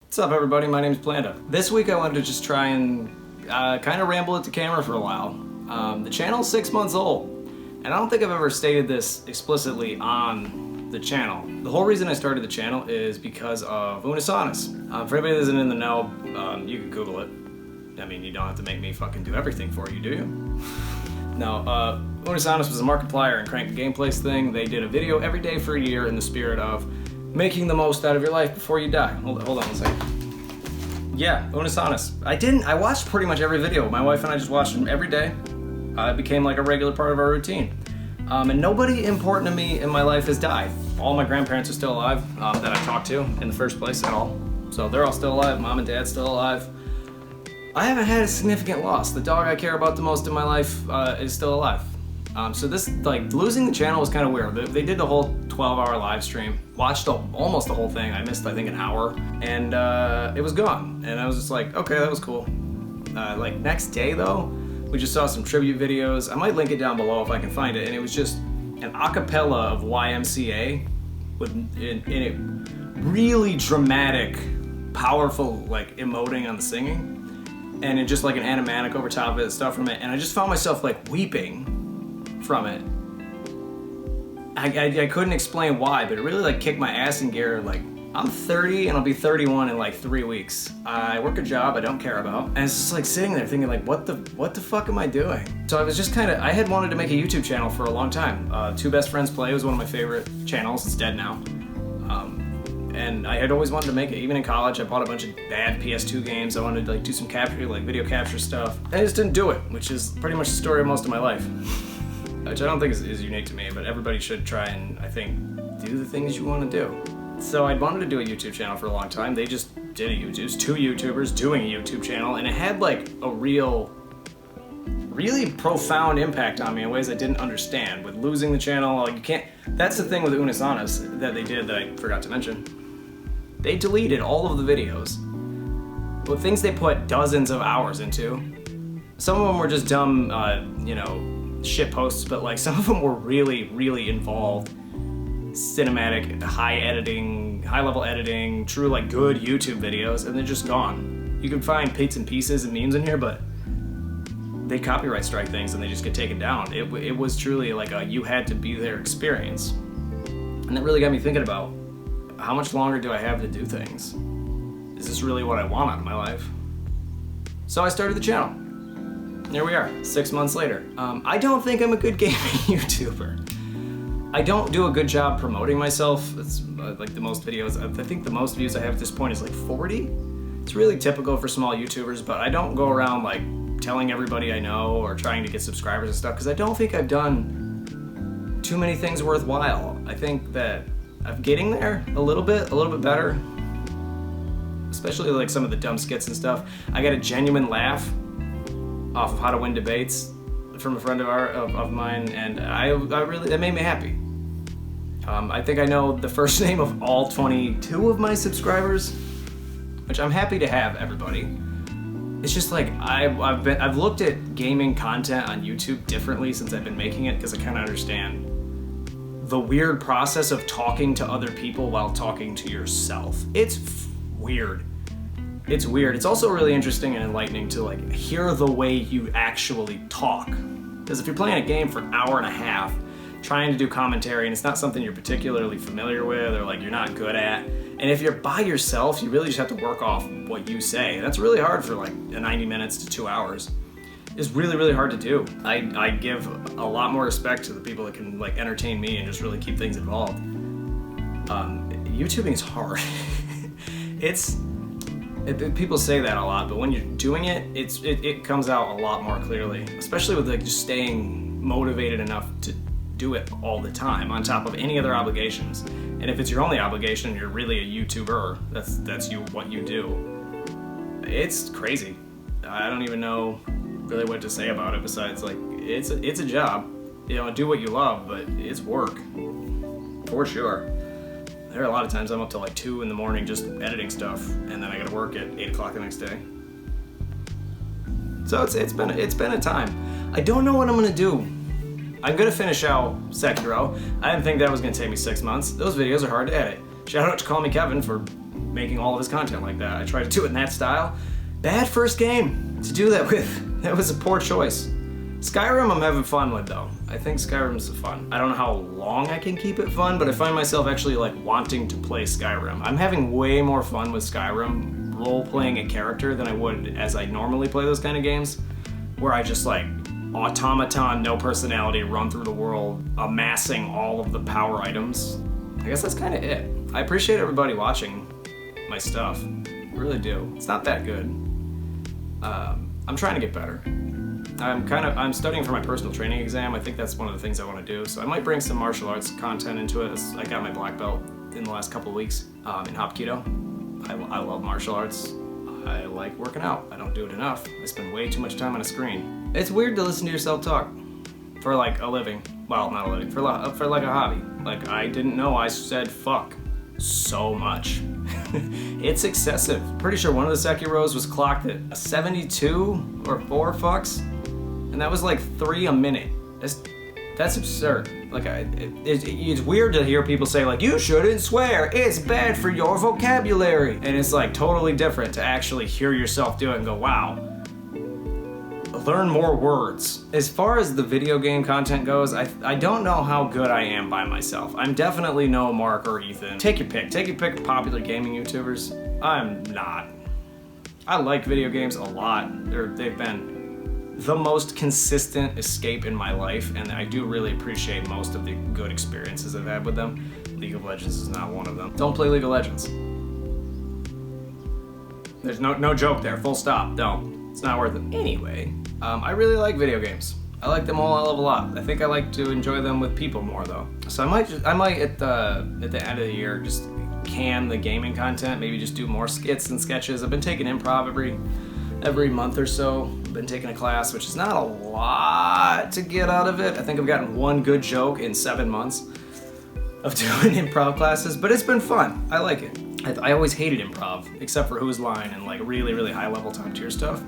What's up, everybody? My name's Planda. This week I wanted to just try and kind of ramble at the camera for a while. The channel's 6 months old, and I don't think I've ever stated this explicitly on the channel. The whole reason I started the channel is because of Unisonis. For anybody that isn't in the know, you can Google it. I mean, you don't have to make me fucking do everything for you, do you? No, Unisonis was a Markiplier and Crank the Gameplays thing. They did a video every day for a year in the spirit of making the most out of your life before you die. Hold on one second. Yeah, Unisonis. I watched pretty much every video. My wife and I just watched them every day. It became like a regular part of our routine. And nobody important to me in my life has died. All my grandparents are still alive that I talked to in the first place at all. So they're all still alive. Mom and Dad's still alive. I haven't had a significant loss. The dog I care about the most in my life is still alive. So this, like, losing the channel was kind of weird. They did the whole 12-hour live stream. Watched almost the whole thing. I missed, I think, an hour. And it was gone. And I was just like, okay, that was cool. Like, next day, though, we just saw some tribute videos. I might link it down below if I can find it. And it was just an acapella of YMCA with in it really dramatic, powerful, like, emoting on the singing. And it just like an animatic over top of it, stuff from it. And I just found myself, like, weeping from it. I couldn't explain why, but it really, like, kicked my ass in gear. Like, I'm 30 and I'll be 31 in like 3 weeks. I work a job I don't care about, and it's just like sitting there thinking, like, what the fuck am I doing? So I was just I had wanted to make a YouTube channel for a long time. Two Best Friends Play was one of my favorite channels. It's dead now. And I had always wanted to make it. Even in college, I bought a bunch of bad PS2 games. I wanted to, like, do some capture, like, video capture stuff. And I just didn't do it, which is pretty much the story of most of my life. Which I don't think is unique to me, but everybody should try and, I think, do the things you want to do. So I'd wanted to do a YouTube channel for a long time. They just did a YouTube. It was two YouTubers doing a YouTube channel, and it had, like, a really profound impact on me in ways I didn't understand. With losing the channel, like, you can't. That's the thing with Unisonis that they did that I forgot to mention. They deleted all of the videos with things they put dozens of hours into. Some of them were just dumb, shit posts, but, like, some of them were really involved, cinematic, high level editing, true, like, good YouTube videos, and they're just gone. You can find bits and pieces and memes in here, but they copyright strike things and they just get taken down. It was truly like a you had to be there experience. And it really got me thinking about, how much longer do I have to do things? Is this really what I want out of my life? So I started the channel. Here we are, 6 months later. I don't think I'm a good gaming YouTuber. I don't do a good job promoting myself. It's like the most videos, I think the most views I have at this point is like 40. It's really typical for small YouTubers, but I don't go around, like, telling everybody I know or trying to get subscribers and stuff, because I don't think I've done too many things worthwhile. I think that I'm getting there a little bit better. Especially, like, some of the dumb skits and stuff. I got a genuine laugh off of How to Win Debates from a friend of mine, and that made me happy. I think I know the first name of all 22 of my subscribers, which I'm happy to have, everybody. It's just like, I've looked at gaming content on YouTube differently since I've been making it, because I kind of understand the weird process of talking to other people while talking to yourself. It's weird. It's weird. It's also really interesting and enlightening to, like, hear the way you actually talk. Because if you're playing a game for an hour and a half, trying to do commentary, and it's not something you're particularly familiar with or, like, you're not good at, and if you're by yourself, you really just have to work off what you say. That's really hard for, like, 90 minutes to 2 hours. It's really hard to do. I give a lot more respect to the people that can, like, entertain me and just really keep things involved. YouTubing is hard. People say that a lot, but when you're doing it, it comes out a lot more clearly, especially with, like, just staying motivated enough to do it all the time on top of any other obligations. And if it's your only obligation, you're really a YouTuber. That's what you do. It's crazy. I don't even know really what to say about it besides, like, it's a job. You know, do what you love, but it's work for sure. There are a lot of times I'm up till like 2 in the morning just editing stuff, and then I gotta work at 8 o'clock the next day. So it's been a time. I don't know what I'm gonna do. I'm gonna finish out Sekiro. I didn't think that was gonna take me 6 months. Those videos are hard to edit. Shout out to Call Me Kevin for making all of his content like that. I tried to do it in that style. Bad first game to do that with. That was a poor choice. Skyrim I'm having fun with though. I think Skyrim's fun. I don't know how long I can keep it fun, but I find myself actually like wanting to play Skyrim. I'm having way more fun with Skyrim role-playing a character than I would as I normally play those kind of games, where I just like automaton, no personality, run through the world, amassing all of the power items. I guess that's kind of it. I appreciate everybody watching my stuff. I really do. It's not that good. I'm trying to get better. I'm studying for my personal training exam. I think that's one of the things I want to do. So I might bring some martial arts content into it. I got my black belt in the last couple of weeks in Hapkido. I love martial arts. I like working out. I don't do it enough. I spend way too much time on a screen. It's weird to listen to yourself talk for like a living. Well, not a living, for like a hobby. Like I didn't know I said fuck so much. It's excessive. Pretty sure one of the Sekiros was clocked at a 72 or 4 fucks, and that was like 3 a minute. That's absurd. Like it's weird to hear people say like, you shouldn't swear, it's bad for your vocabulary, and it's like totally different to actually hear yourself do it and go, wow, learn more words. As far as the video game content goes, I don't know how good I am by myself. I'm definitely no Mark or Ethan. Take your pick of popular gaming YouTubers. I'm not. I like video games a lot. They've been the most consistent escape in my life, and I do really appreciate most of the good experiences I've had with them. League of Legends is not one of them. Don't play League of Legends. There's no joke there, full stop, don't. It's not worth it. Anyway, I really like video games. I like them all a hell of a lot. I think I like to enjoy them with people more though. So I might at the end of the year just can the gaming content, maybe just do more skits and sketches. I've been taking improv every month or so. I've been taking a class, which is not a lot to get out of it. I think I've gotten one good joke in 7 months of doing improv classes, but it's been fun. I like it. I always hated improv, except for Who's Line and like really, really high level top tier stuff.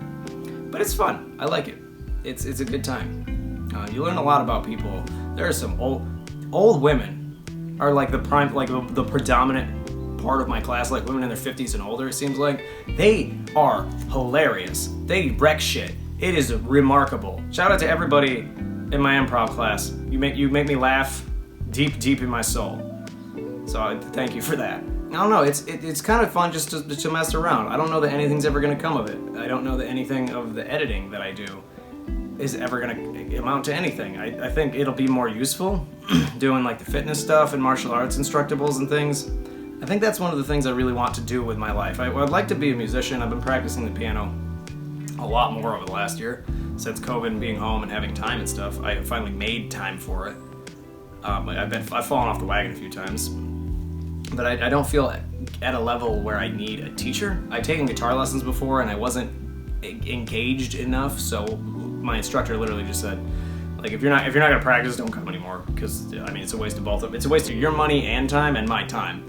But it's fun. I like it. It's a good time. You learn a lot about people. There are some old women are like the predominant part of my class, like women in their 50s and older, it seems like. They are hilarious. They wreck shit. It is remarkable. Shout out to everybody in my improv class. You make me laugh deep in my soul. So thank you for that. I don't know, it's kind of fun just to mess around. I don't know that anything's ever gonna come of it. I don't know that anything of the editing that I do is ever gonna amount to anything. I think it'll be more useful doing like the fitness stuff and martial arts instructables and things. I think that's one of the things I really want to do with my life. I'd like to be a musician. I've been practicing the piano a lot more over the last year. Since COVID and being home and having time and stuff, I finally made time for it. I've fallen off the wagon a few times, but I don't feel at a level where I need a teacher. I've taken guitar lessons before and I wasn't engaged enough, so my instructor literally just said, like, if you're not gonna practice, don't come anymore, because I mean it's a waste of both of them. It's a waste of your money and time and my time.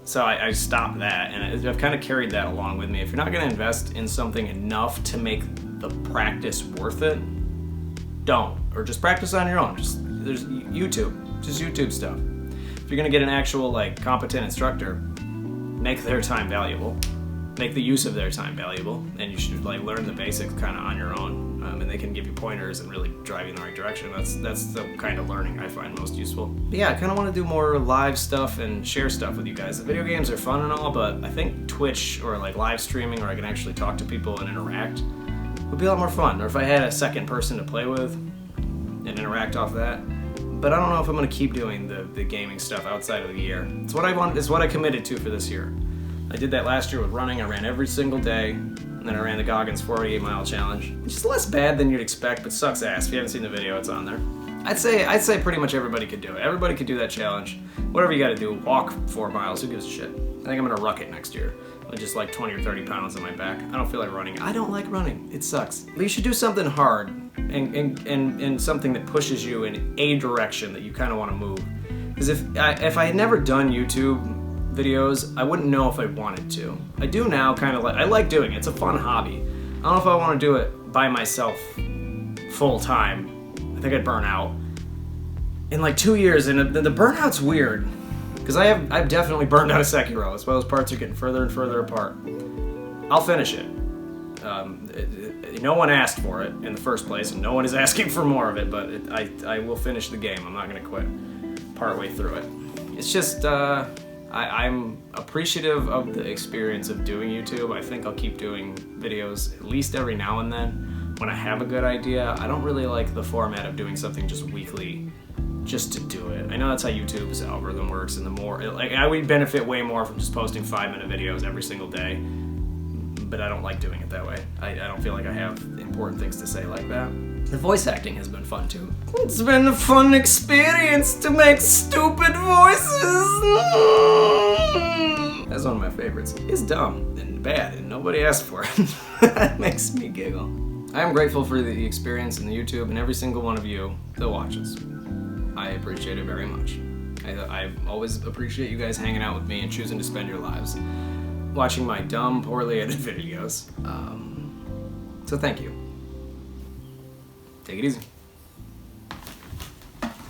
So I stopped that, and I've kind of carried that along with me. If you're not gonna invest in something enough to make the practice worth it, don't. Or just practice on your own. There's YouTube stuff. If you're gonna get an actual like competent instructor, make their time valuable. Make the use of their time valuable, and you should like learn the basics kind of on your own, and they can give you pointers and really drive you in the right direction. That's the kind of learning I find most useful. But yeah, I kind of want to do more live stuff and share stuff with you guys. The video games are fun and all, but I think Twitch or like live streaming where I can actually talk to people and interact would be a lot more fun. Or if I had a second person to play with and interact off that. But I don't know if I'm gonna keep doing the gaming stuff outside of the year. It's what I want. It's what I committed to for this year. I did that last year with running. I ran every single day, and then I ran the Goggins 48-mile challenge, which is less bad than you'd expect, but sucks ass. If you haven't seen the video, it's on there. I'd say pretty much everybody could do it. Everybody could do that challenge. Whatever you got to do, walk 4 miles. Who gives a shit? I think I'm gonna ruck it next year with just like 20 or 30 pounds on my back. I don't feel like running. I don't like running. It sucks. But you should do something hard and something that pushes you in a direction that you kind of want to move. Because if I had never done YouTube videos, I wouldn't know if I wanted to. I do now, kind of like, I like doing it. It's a fun hobby. I don't know if I want to do it by myself full time. I think I'd burn out in like 2 years, and the burnout's weird. Because I've definitely burned out of Sekiro, as well as parts are getting further and further apart. I'll finish it. No one asked for it in the first place, and no one is asking for more of it, but I will finish the game. I'm not going to quit partway through it. It's just, I'm appreciative of the experience of doing YouTube. I think I'll keep doing videos at least every now and then when I have a good idea. I don't really like the format of doing something just weekly just to do it. I know that's how YouTube's algorithm works, and the more, like, I would benefit way more from just posting 5-minute videos every single day, but I don't like doing it that way. I don't feel like I have important things to say like that. The voice acting has been fun too. It's been a fun experience to make stupid voices. That's one of my favorites. It's dumb and bad and nobody asked for it. That makes me giggle. I am grateful for the experience in the YouTube and every single one of you that watches. I appreciate it very much. I always appreciate you guys hanging out with me and choosing to spend your lives watching my dumb, poorly edited videos. So thank you. Take it easy.